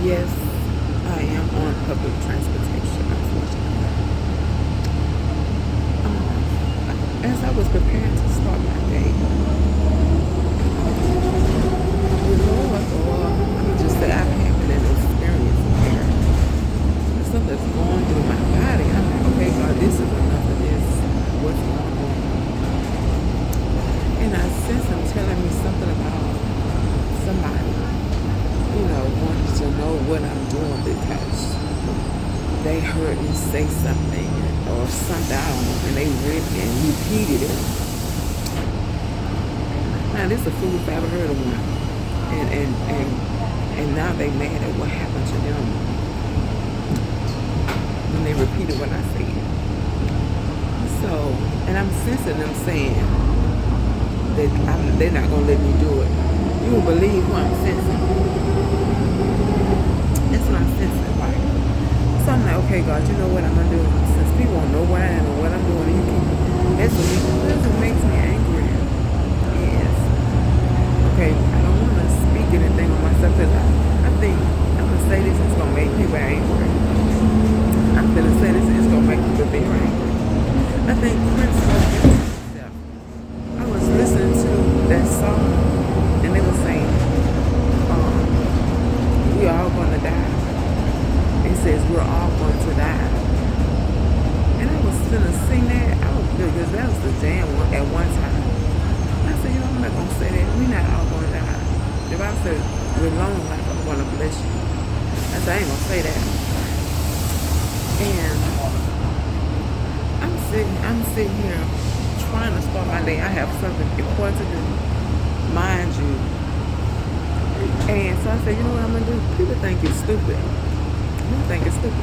Yes, I am on public transportation, unfortunately. As I was preparing to start my day, the Lord, or let me just say, I've had an experience where something's going through my body. I'm like, okay, God, this is enough of this. What's going on? And I sense Him telling me something about somebody, wanting to know what I'm doing because they heard me say something or something, I don't know, and they read and repeated it. Now this is the fool if I ever heard of one. And now they mad at what happened to them when they repeated what I said. So, and I'm sensing them saying that they're not gonna let me do it. You will believe who I'm sensing. That's what I'm sensing, like. So I'm like, okay, God, you know what I'm gonna do? Since people won't know where I am and what I'm doing, that's what makes me angry. Yes. Okay, I don't want to speak anything on myself because I think I'm gonna say this, it's gonna make people angry. I'm gonna say this, it's gonna make people very angry. I think Prince spoke it himself. I was listening to that song and they were saying, we are all gonna die. It says we're all going to die. And I was gonna sing that. I was because that was the jam at one time. I said, I'm not gonna say that. We're not all gonna die. The Bible said with long life I'm gonna bless you. I said I ain't gonna say that. And I'm sitting here trying to start my day. I have something important to do, mind you. And so I said, you know what I'm gonna do? People think it's stupid. People think it's stupid.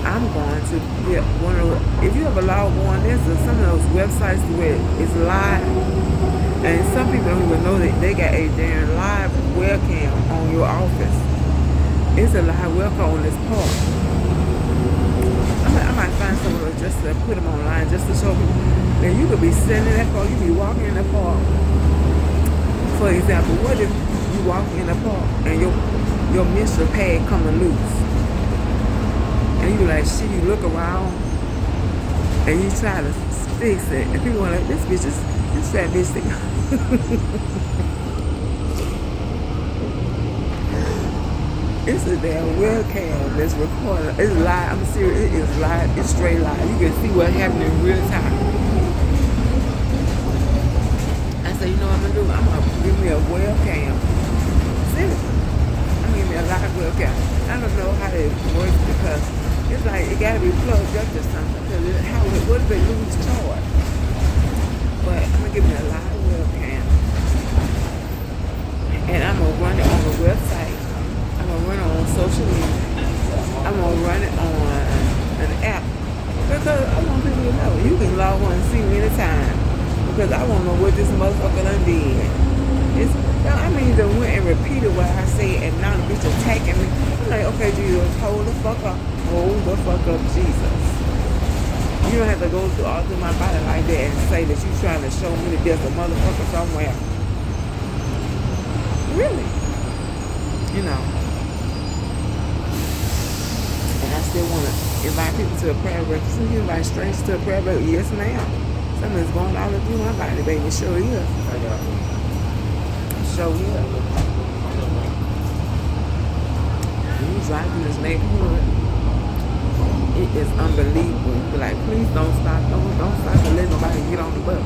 I'm going to get one of if you ever log on, there's some of those websites where it's live. And some people don't even know that they got a damn live webcam on your office. It's a live webcam on this park. I might find someone just to put them online just to show people. Now you could be sitting in that park, you be walking in the park. For example, what if you walk in the park and your menstrual pad coming loose? And you be like, shit, you look around and you try to fix it. And people are like, this bitch is this fat bitch thing. It's a damn webcam that's recorded. It's live. I'm serious. It is live. It's straight live. You can see what happened in real time. I said, you know what I'm gonna do? I'm gonna give me a webcam. Seriously. I'm gonna give me a live webcam. I don't know how it works because it's like it gotta be plugged up to something. Because what if it lose charge? But I'm gonna give me a live webcam. And I'm gonna run it on the website. I'm gonna run it on social media. I'm gonna run it on an app. Because I want people to know. You can log on and see me anytime. Because I wanna know what this motherfucker done did. They went and repeated what I said and now the bitch attacking me. I'm like, okay, Jesus, hold the fuck up. Hold the fuck up, Jesus. You don't have to go through all through my body like that and say that you trying to show me that there's a motherfucker somewhere. Really? And I still want to invite people to a prayer breakfast. You invite strangers to a prayer breakfast? Yes, ma'am. Something's going all through my body, baby. Sure is. Sure is. When you drive through this neighborhood, it is unbelievable. You be like, please don't stop. Don't stop and let nobody get on the bus.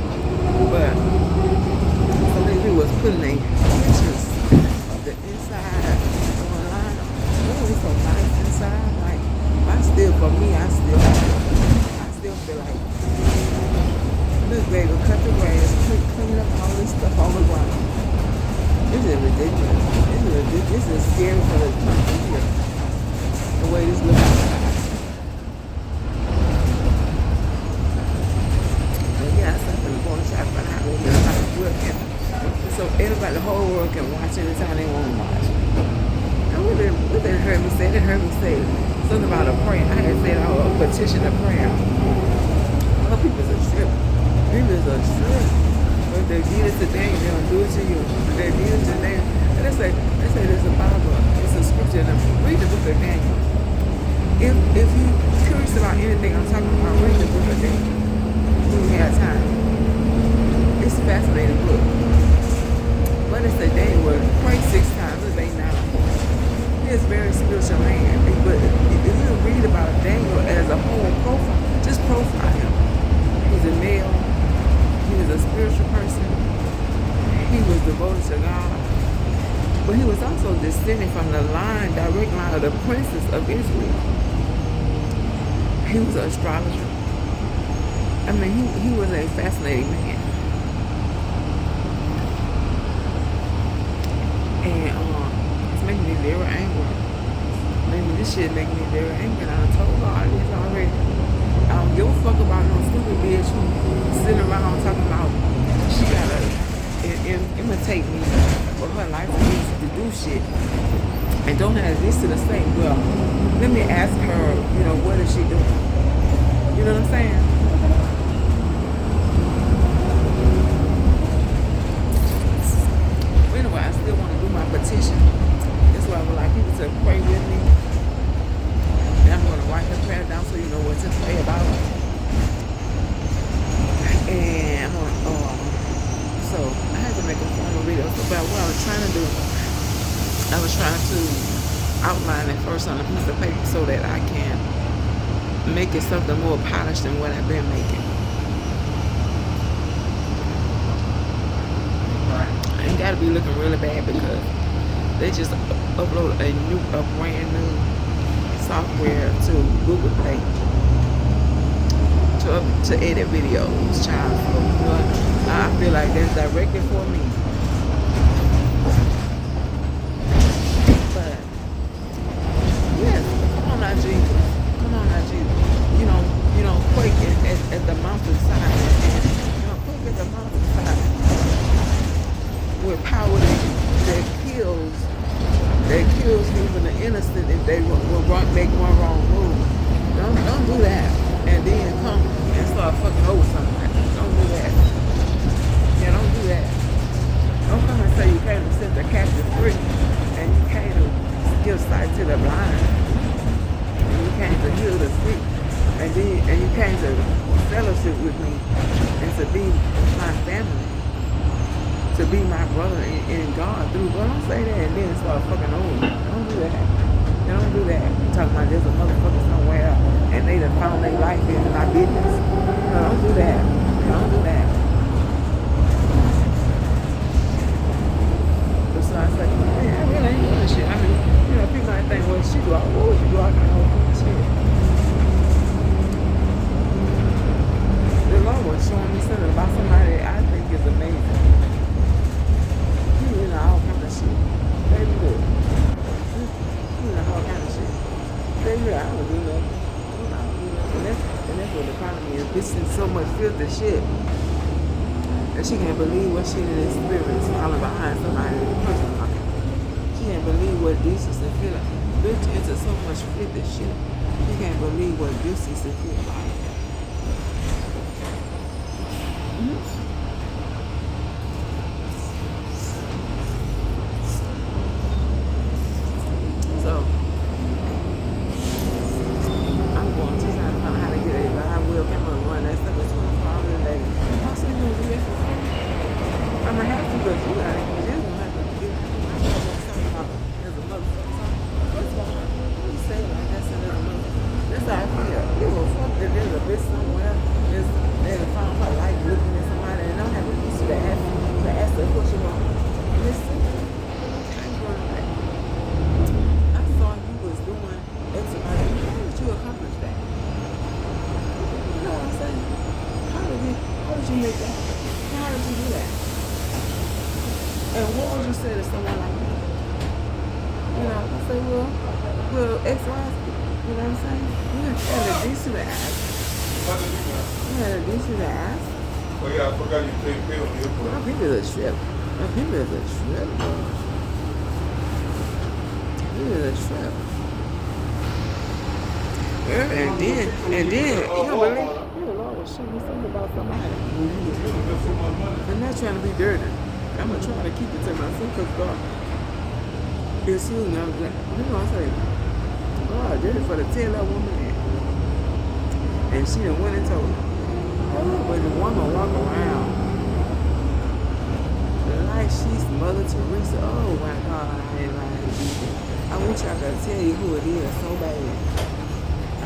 But so many people was putting their pictures of the inside online. Oh, it's so nice inside. Like, for me, I still feel like, look, baby, cut the grass, clean up all this stuff on the ground. This is ridiculous. This is scary for the country here. The way this looks outside. But yeah, I said I'm going to try to find out where everybody working. So everybody, the whole world can watch anytime they want to watch. And what they heard me say? They heard me say something about a prayer. I had said I would petition a prayer. Other people's a trip. People's a trip. But if they did it today, they don't do it to you. If they did it today, and they say there's a Bible, it's a scripture, and read the book If you're curious about anything I'm talking about, read the book of Daniel when you have time. It's a fascinating book. But it said Daniel would pray 6 times a day now. He is a very spiritual man. But if you read about Daniel as a whole profile, just profile him. He's a male. He was a spiritual person. He was devoted to God. But he was also descended from the direct line of the princes of Israel. He was an astrologer. I mean, he was a fascinating man. And it's making me very angry. Maybe this shit making me very angry. And I told her all this already. I don't give a fuck about no stupid bitch who sitting around talking about she gotta imitate me for her life needs to do shit and don't have this to the same. Well, let me ask her, what is she doing? You know what I'm saying? Anyway, I still want to do my petition. That's why I would like people to pray with me. And I'm going to write the prayer down so you know what to pray about. And I'm going to, so I had to make a formal video about what I was trying to do. I was trying to outline it first on a piece of paper so that I can make it something more polished than what I've been making. I ain't got to be looking really bad because they just upload a brand new software to Google Play to edit videos, child. So, I feel like that's directed for me. But yes, come on now, Jesus. Come on now, Jesus. Quake at the mountainside. Quake at the mountainside with power that kills even the innocent if they make one wrong move. Don't do that. And then come and start fucking over somebody. Don't do that. Yeah, don't do that. Don't come and say you came to set the captive free and you came to give sight to the blind. And you came to heal the sick. And you came to fellowship with me and to be my family. To be my brother in God through. Well, don't say that and then start fucking over. Don't do that. Don't do that. You talking about there's a motherfucker somewhere and they done found their life in my business. No, don't do that. Don't do that. So I say, man, I really ain't doing shit. I mean, people might think, well, she do all kind of shit. The Lord was showing me something about somebody that I think is amazing. All kind of shit. Baby, look. All kind of shit. Baby, I don't do nothing. And that's what the problem is. Bitch is so much filthy shit that she can't believe what she did experience falling behind somebody in a person like. She can't believe what this is to feel like. Bitch into so much filthy shit. She can't believe what this is to feel like. And then, you don't believe, the Lord will show me something about somebody. I'm not trying to be dirty. I'm going to try to keep it to myself because God is soon. I was like, I say, God, just for to tell that woman that. And she done went and told her. Oh, but the woman walk around like she's Mother Teresa. Oh my God, I ain't lying to you. I wish I could tell you who it is so bad.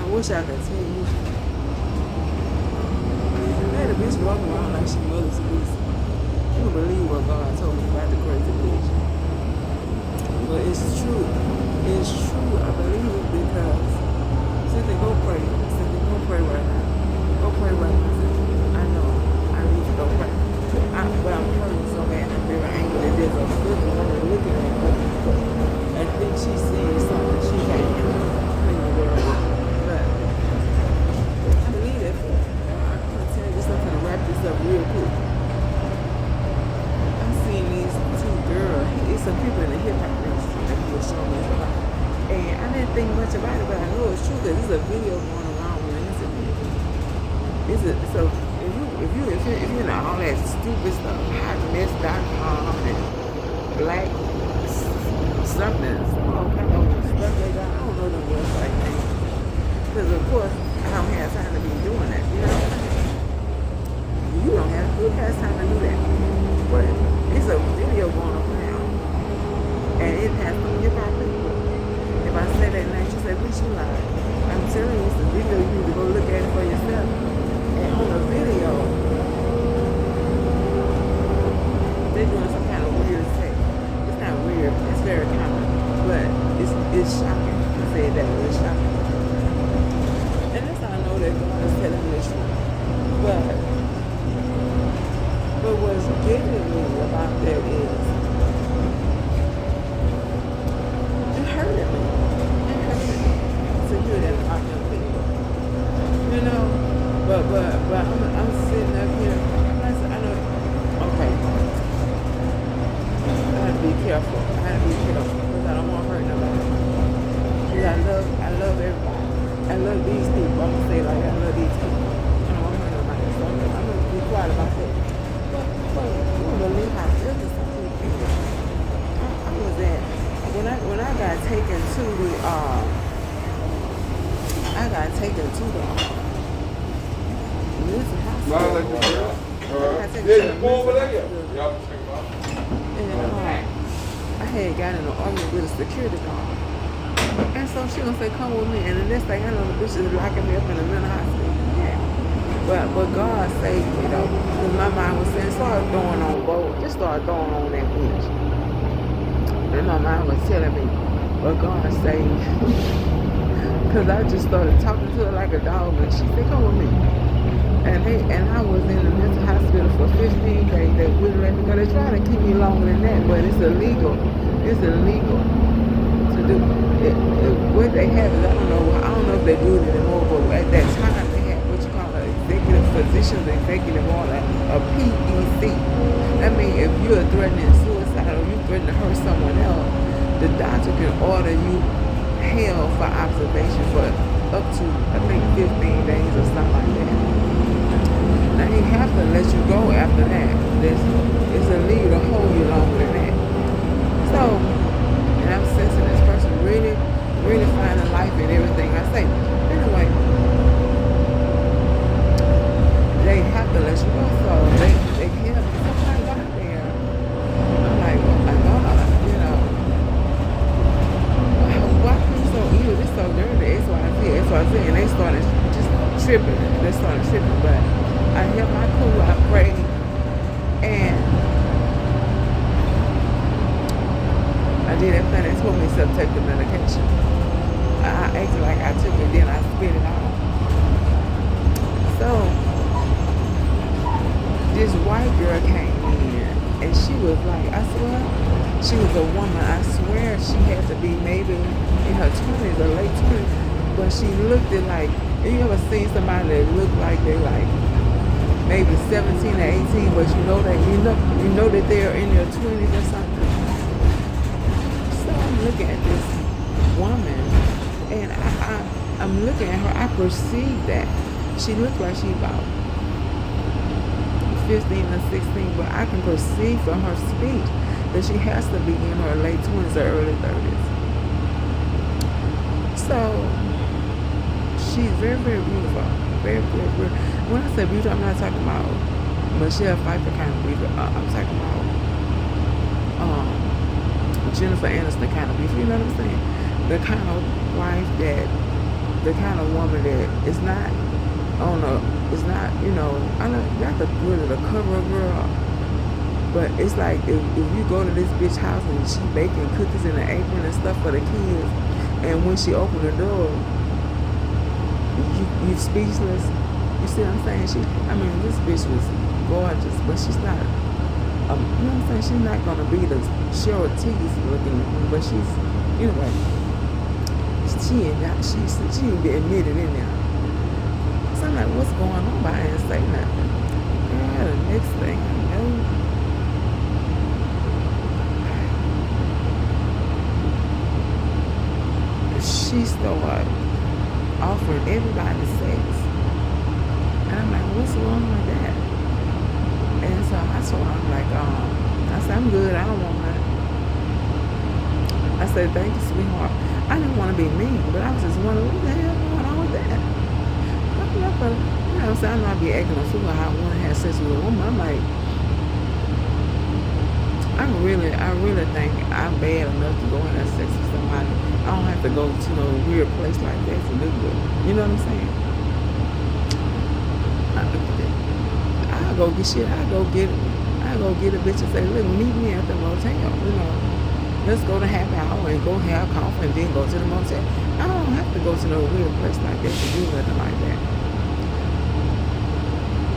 I wish I could tell you. Man, the bitch walking around like she Mother Teresa. You don't believe what God told me about the crazy bitch. But it's true. It's true. I believe it because Cynthia, go pray. Cynthia, go pray right now. Go pray right now, Cynthia. I know. I need to go pray. But I'm hurting so bad. I'm very angry that there's a good woman looking at me. I think she's seeing something she can't do in the world. But I believe that. I'm going to tell you something to wrap this up real quick. I'm seeing these two girls. It's some people in the hip hop industry that he was showing me about. And I didn't think much about it, but I know it's true because there's a video going around on the internet. So if you're into all that stupid stuff, hotmess.com and black something, all kind of stuff they got, I don't know them website names. Because of course I don't have time to be doing that, you know. Who has time to do that? But it's a video going around and it has some hip hop people. If I say that name, she said, bitch, you lie. I'm telling you, it's a video, you need to go look at it for yourself. And on the video, they're doing some kind of weird sex. It's not weird, it's very common, but it's shocking. I said that it's shocking. And that's how I know that God is telling me the truth. But what's getting me about that is it hurted me. It hurted me to hear that about young people. You know? But I'm sitting up here. I know. Okay. I have to be careful. Because I don't want to hurt nobody. Because I love everybody. I love these people. I'm gonna say it like I love these people. I don't want to hurt nobody. So I'm gonna be quiet about that. But you don't believe how filthy some people. I was at when I got taken to the Listen, hospital. I had got in an argument with a security guard. And so she gonna say, come with me. And the next thing I know, the bitch is locking me up in a mental hospital. Yeah. But God saved me though. Because my mind was saying, start throwing on both. Just start throwing on that bitch. And my mind was telling me, but God saved me. Because I just started talking to her like a dog. And she said, come with me. And I was in the mental hospital for 15 days. They wouldn't let me go. They try to keep me longer than that, but it's illegal. It's illegal to do it. What they have is I don't know if they do it anymore, but at that time they had what you call an executive physician's executive order, a PEC. That means if you're threatening suicide or you threaten to hurt someone else, the doctor can order you held for observation for up to I think 15 days or something like that. Now he have to let you go after that. It's illegal to hold you longer than that. So, and I'm sensing this person really, really finding life in everything I say. Anyway, they have to let you go. So they have somebody out there. I'm like, I God, you know, why are you so evil? This so dirty. XYZ, and they started just tripping. But I held my cool, I prayed, and I did everything they told me except take the medication. I acted like I took it, then I spit it out. So, this white girl came in, and she was like, I swear, she was a woman. I swear she had to be maybe in her 20s or late 20s, but she looked it like, you ever seen somebody that looked like they like, maybe 17 or 18, but you know that they're in their 20s or something. So I'm looking at this woman, and I'm looking at her. I perceive that she looked like she about 15 or 16, but I can perceive from her speech that she has to be in her late 20s or early 30s. So she's very, very beautiful. Very, very, very. When I say beautiful, I'm not talking about Michelle Pfeiffer kind of beautiful. I'm talking about Jennifer Aniston kind of beautiful. You know what I'm saying? The kind of wife that, the kind of woman that is not on a, it's not, I don't not the really the cover girl, but it's like if you go to this bitch house and she baking cookies in an apron and stuff for the kids, and when she opened the door, you speechless. You see what I'm saying? This bitch was gorgeous, but she's not. You know what I'm saying? She's not gonna be the Cheryl Teague looking, but she's anyway. She ain't been admitted in there. So I'm like, what's going on? But I didn't say nothing. Girl, the next thing I know, she started offering everybody sex. And I'm like, what's wrong with that? And so I'm like, I said, I'm good, I don't want that. I said, thank you, sweetheart. I didn't want to be mean, but I was just wondering, what the hell going on with that? I'm not gonna, I'm saying, I'm not be acting a fool how I want to have sex with a woman. I'm like, I really think I'm bad enough to go and have sex with somebody. I don't have to go to no weird place like that to do it. You know what I'm saying? I go get shit. I go get a bitch and say, look, meet me at the motel. Let's go to happy hour and go have coffee and then go to the motel. I don't have to go to no weird place like that to do nothing like that.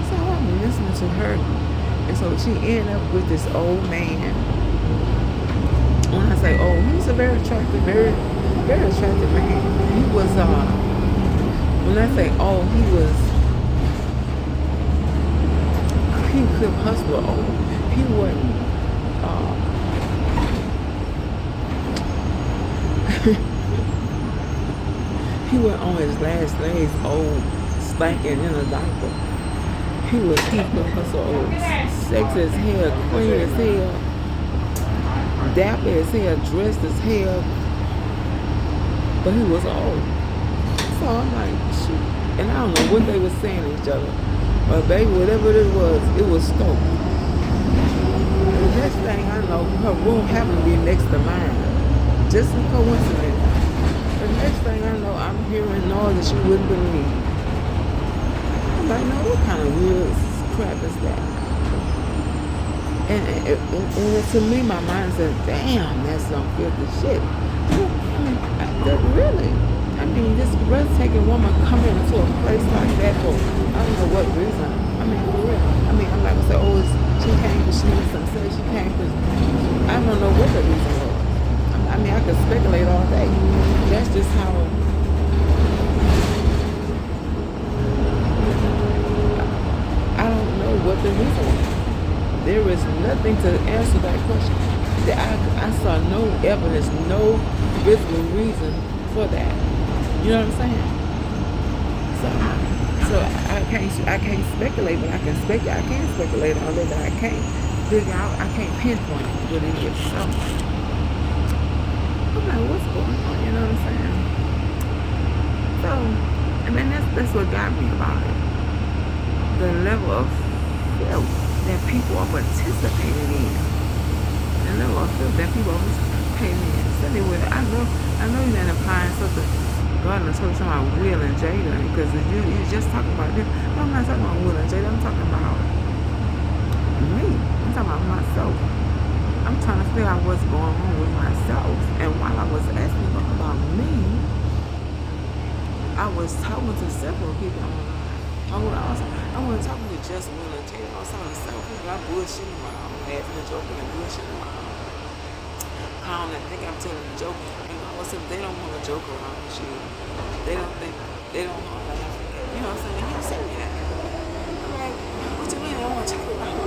So I'm listening to her. And so she ended up with this old man. When I say old, he's a very attractive, very, very attractive man. He was, when I say old, he could hustle old. He wasn't, he went on his last legs, old, stinking in a diaper. He could hustle old, sexy as hell, clean as hell, dapper as hell, dressed as hell, but he was old. So I'm like, shoot. And I don't know what they were saying to each other, but baby, whatever it was stoked. The next thing I know, her room happened to be next to mine. Just a coincidence. The next thing I know, I'm hearing noise that you wouldn't believe. I'm like, no, what kind of weird crap is that? And to me, my mind said, damn, that's some filthy shit. Really? This breathtaking woman coming into a place like that for, I don't know what reason. For real. I'm like, I said, she came because she needs some sex. She came because, I don't know what the reason was. I could speculate all day. That's just how, I don't know what the reason was. There is nothing to answer that question. I saw no evidence, no visible reason for that. You know what I'm saying? So I can't speculate, but I can speculate all day, but I can't figure out, I can't pinpoint what it is. So I'm like, what's going on? You know what I'm saying? So, that's what got me about it. The level of filth that people are participating in. The level of filth that people are participating in. So I know you're not implying something. God done told you something about Will and Jada, because you just talking about them. No, I'm not talking about Will and Jada. I'm talking about me. I'm talking about myself. I'm trying to figure out what's going on with myself. And while I was asking about me, I was talking to several people online. I wasn't talking to just Will and Jada. I was talking to several people. I bullshitting around, laughing and joking and bullshitting around. I don't think I'm telling a joke. And all of a sudden, they don't want to joke around with you. They don't want to laugh. You know what I'm saying? He was saying that. I'm like, what you mean? I want to talk about it.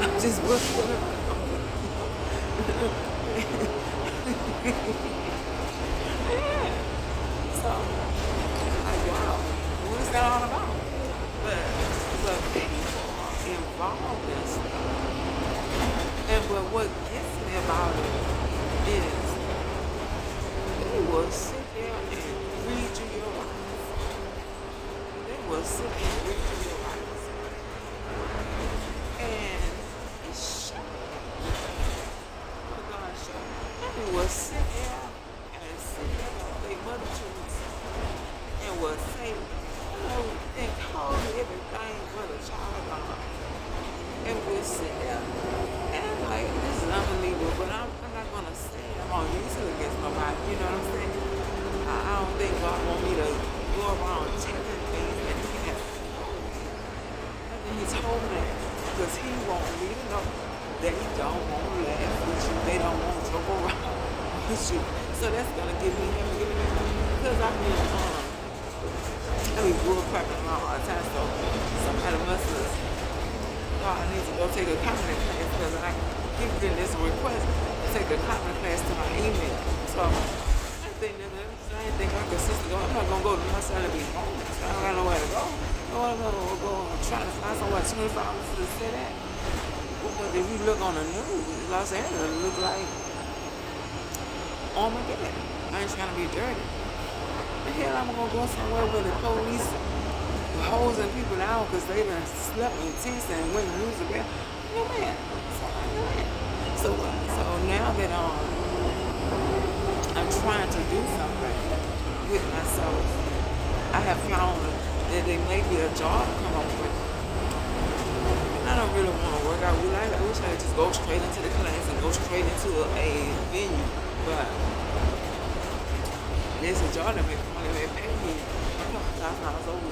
I'm just bullshitting around. Yeah. So, like, wow, what is that all about? But people are involved in stuff. But what gets me about it is they will sit there and read you your life. was sitting with the writers. And it's oh gosh, he was sitting there and sitting there with their mother truths and was saying, and called everything but a child of God. And we'll sit there and I'm like, this is unbelievable, but I'm not gonna say I'm gonna use it against nobody, you know what I'm saying? I don't think God want me to go around checking things and he has and then he told me that because he want me to know that he don't want to laugh with you, they don't want to joke around with you. So that's gonna give me him giving me because I mean bull cracking around all the time, so somebody must have I need to go take a comedy class because I keep getting this request to take a comedy class to my email. So I think that I didn't think I could sister go. I'm not gonna go to my son to be homeless. I don't got nowhere to go. I'm gonna go trying to find somewhere 25 hours to sit at. But if you look on the news, Los Angeles look like Armageddon. I ain't trying to be dirty. The hell I'm gonna go somewhere where the police hosing people out because they done slept in tents and went and used the bed. No man. So now that I'm trying to do something with myself, I have found that there may be a job come up with. And I don't really want to work out. I wish I could just go straight into the class and go straight into a venue. But there's a job that may pay me $1,000 a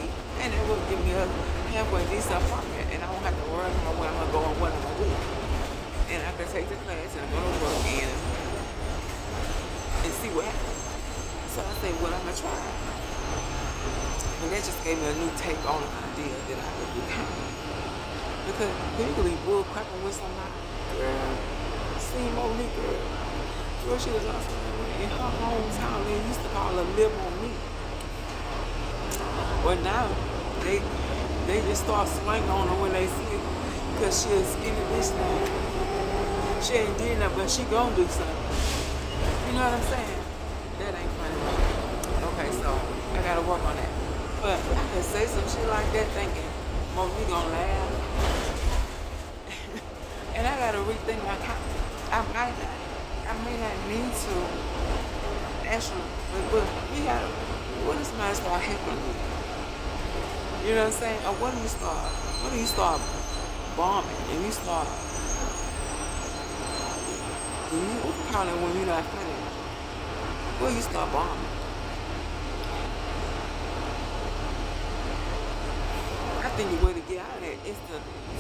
week. And it will give me a halfway decent apartment. And I won't have to worry about where I'm going to go and what I'm going to do. And I can take the class and go to work and see what happens. So I said, well, I'm going to try. And that just gave me a new take on the idea that I could do comedy. Because people be bull cracking with somebody. Girl, see Monique, girl, she was also in her hometown. They used to call her Lil Monique. But now, they just start swinging on her when they see it. Because she a skinny bitch now. She ain't did nothing, but she gonna do something. You know what I'm saying? That ain't funny. Okay, so I gotta work on that. But I can say some shit like that thinking, Monique gonna laugh. And I gotta rethink my comment. I may not need to actually, but you gotta, what if somebody start heckling you? You know what I'm saying? Or what do you start bombing and you start, what you call it when you're not funny? Well, you start bombing. I think the way to get out of that is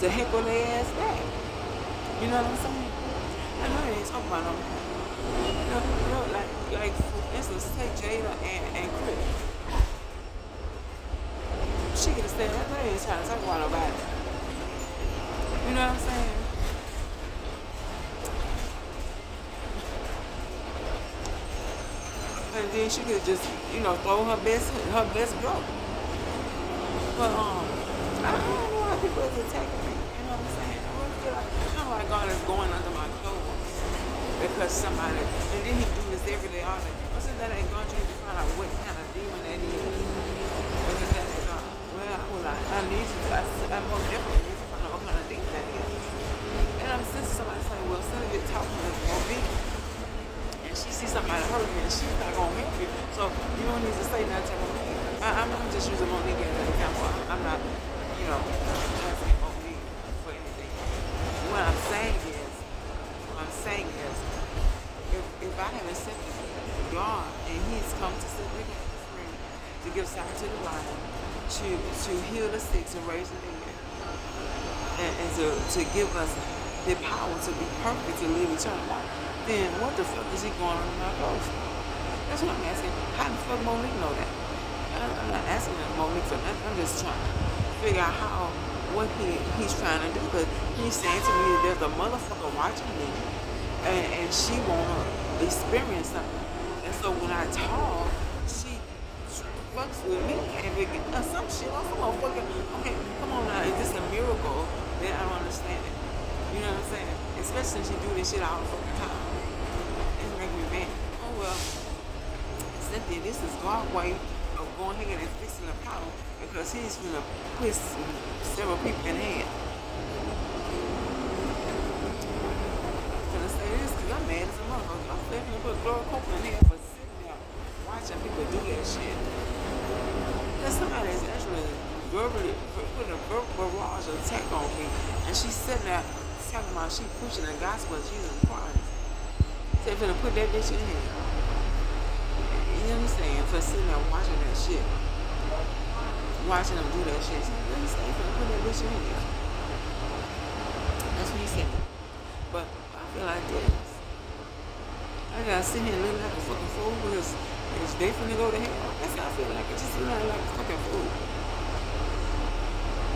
to heckle their ass back. You know what I'm saying? I know they ain't talking about no. Like for instance, take Jada and Chris. She could have said, I know they ain't trying to talk about nobody. You know what I'm saying? And then she could just, throw her best joke. But I don't know why people is attacking me. You know what I'm saying? I really feel like God is going under my clothes because somebody, and then he do this every day. All day. I said that ain't God. You need to find out what kind of demon that is. Because that ain't God. Well, I need to. I most definitely need to find out what kind of demon that is. And I'm since somebody say, well, instead of you talking to me, and she sees somebody hurting and she's not gonna help you, so you don't need to say nothing to me. I'm just using Monique as an example. I'm not, asking Monique for anything. What I'm saying is, if I have accepted God and He's come to sit with us free, to give sight to the blind, to heal the sick, to raise the dead, and to give us the power to be perfect, to live eternal life, then what the fuck is He going on in my clothes? That's what I'm asking. How the fuck Monique know that? I'm not asking Monique for nothing. I'm just trying to figure out what he's trying to do. Because he's saying to me that there's a motherfucker watching me and she want to experience something. And so when I talk, she fucks with me and some shit. I'm motherfucker. Okay, come on now. Is this a miracle? Then I don't understand it. You know what I'm saying? Especially since she do this shit all the fucking time. It's making me mad. Oh well. Cynthia, this is God way. of going ahead and fixing the problem because he's gonna put several people in hand. I'm gonna say this because I'm mad as a motherfucker. I'm gonna put Gloria Copeland in here for sitting there watching people do that shit. There's somebody that's actually verbally putting a verbal barrage attack on me, and she's sitting there talking about she preaching the gospel of Jesus Christ. So they're gonna put that bitch in here. You know what I'm saying? For sitting there watching that shit. Watching them do that shit. So you know what I'm saying? For put that bitch in here. That's what he said. But I feel like this. I gotta sit here and look like a fucking fool because they finna go to hell. That's how I feel like. It just look like a fucking fool.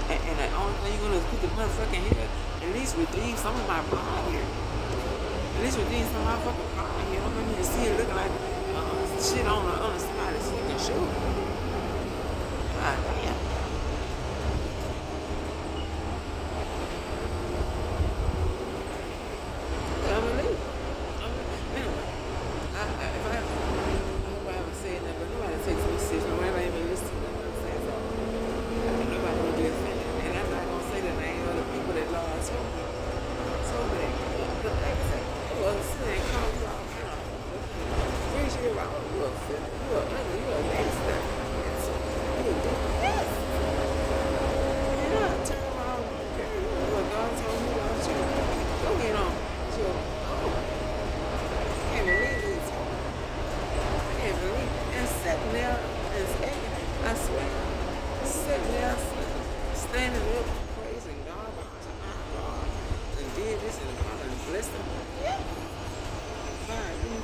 And the only thing you're gonna do is put the motherfucking hair, at least redeem some of my pride here. At least redeem some of my fucking pride here. I'm gonna see it looking like shit on somebody's fucking shoe. God damn. I believe. Anyway, I hope I haven't said that, but nobody takes me serious. Nobody even listen to what I'm saying. So, nobody will be offended. And I'm not going to say the name of the people that Lord told me. So that, but like I said, well, sin calls you all kind of. Brings you around. You a filthy. You a ugly. You a nasty. You do this. And I turn around. Okay, what God told me about you. Go get on. I can't believe this. I can't believe it. And sitting there and I swear, sitting there, standing up, praising God, and did this and God and blessed him. Yeah. God, you